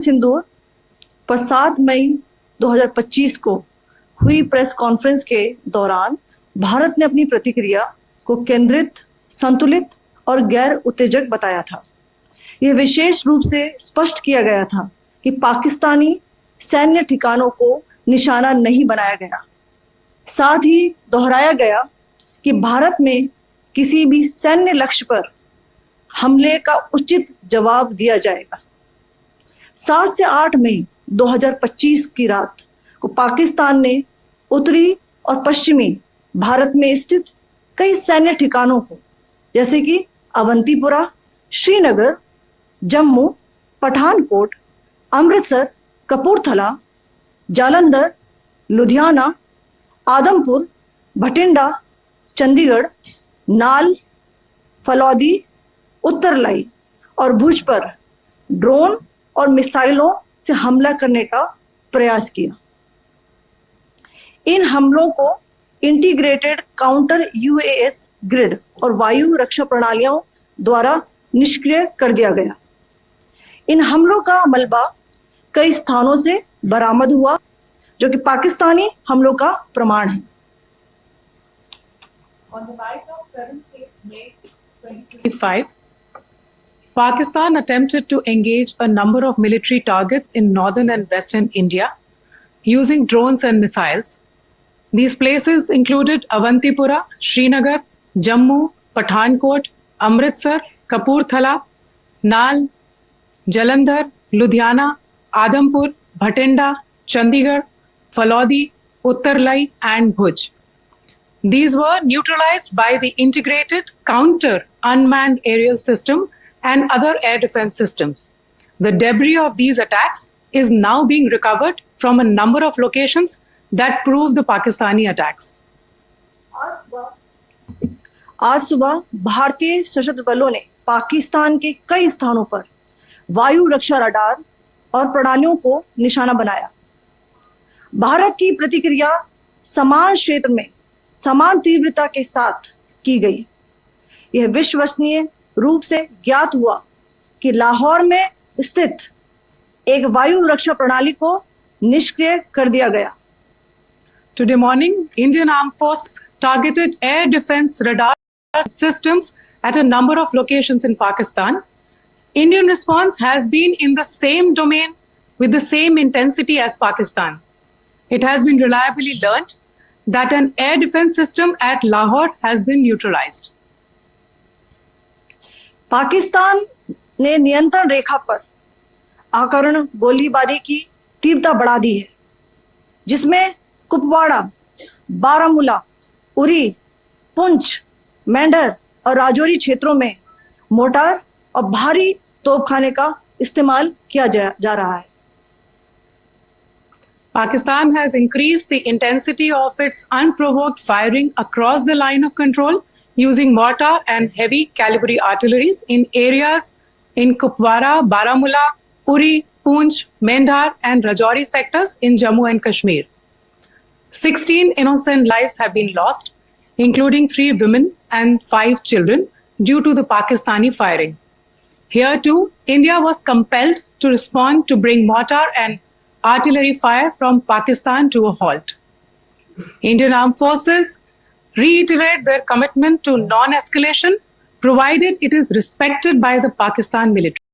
सिंदूर पर 7 मई 2025 को हुई प्रेस कॉन्फ्रेंस के दौरान भारत ने अपनी प्रतिक्रिया को केंद्रित, संतुलित और गैर उत्तेजक बताया था। यह विशेष रूप से स्पष्ट किया गया था कि पाकिस्तानी सैन्य ठिकानों को निशाना नहीं बनाया गया। साथ ही दोहराया गया कि भारत में किसी भी सैन्य लक्ष्य पर हमले का उचित जवाब दिया जाएगा। 7 से 8 मई 2025 की रात को पाकिस्तान ने उत्तरी और पश्चिमी भारत में स्थित कई सैन्य ठिकानों को, जैसे कि अवंतीपुरा, श्रीनगर, जम्मू, पठानकोट, अमृतसर, कपूरथला, जालंधर, लुधियाना, आदमपुर, भटिंडा, चंडीगढ़, नाल, फलौदी, उत्तरलाई और भुज पर ड्रोन और मिसाइलों से हमला करने का प्रयास किया। इन हमलों को इंटीग्रेटेड काउंटर यूएस ग्रिड और वायु रक्षा प्रणालियों द्वारा निष्क्रिय कर दिया गया। इन हमलों का मलबा कई स्थानों से बरामद हुआ, जो कि पाकिस्तानी हमलों का प्रमाण है। On the night of 7th May 2025, Pakistan attempted to engage a number of military targets in northern and western India using drones and missiles. These places included Avantipura, Srinagar, Jammu, Pathankot, Amritsar, Kapurthala, Nal, Jalandhar, Ludhiana, Adampur, Bhatinda, Chandigarh, Falodi, Uttarlai and Bhuj. These were neutralized by the integrated counter unmanned aerial system and other air defense systems. The debris of these attacks is now being recovered from a number of locations that prove the Pakistani attacks. आज सुबह भारतीय सशस्त्र बलों ने पाकिस्तान के कई स्थानों पर वायु रक्षा रडार और प्रणालियों को निशाना बनाया। भारत की प्रतिक्रिया समान क्षेत्र में समान तीव्रता के साथ की गई। यह विश्वसनीय रूप से ज्ञात हुआ कि लाहौर में स्थित एक वायु रक्षा प्रणाली को निष्क्रिय कर दिया गया। Today morning, Indian Armed Forces targeted air defense radar systems at a number of locations in Pakistan. Indian response has been in the same domain with the same intensity as Pakistan. It has been reliably learnt that an air defense system at Lahore has been neutralized. Pakistan ने नियंत्रण रेखा पर आकरण गोलीबारी की तीव्रता बढ़ा दी है, जिसमें कुपवाड़ा, बारामूला, उरी, पुंछ, मेंढर और राजौरी क्षेत्रों में मोर्टार और भारी तोपखाने का इस्तेमाल किया जा रहा है। Pakistan has increased the intensity of its unprovoked firing across the line of control using mortar and heavy calibre artilleries in areas in Kupwara, Baramulla, Uri, Poonch, Mendhar and Rajouri sectors in Jammu and Kashmir. 16 innocent lives have been lost, including 3 women and 5 children due to the Pakistani firing. Here too, India was compelled to respond to bring mortar and artillery fire from Pakistan to a halt. Indian Armed Forces reiterate their commitment to non-escalation, provided it is respected by the Pakistan military.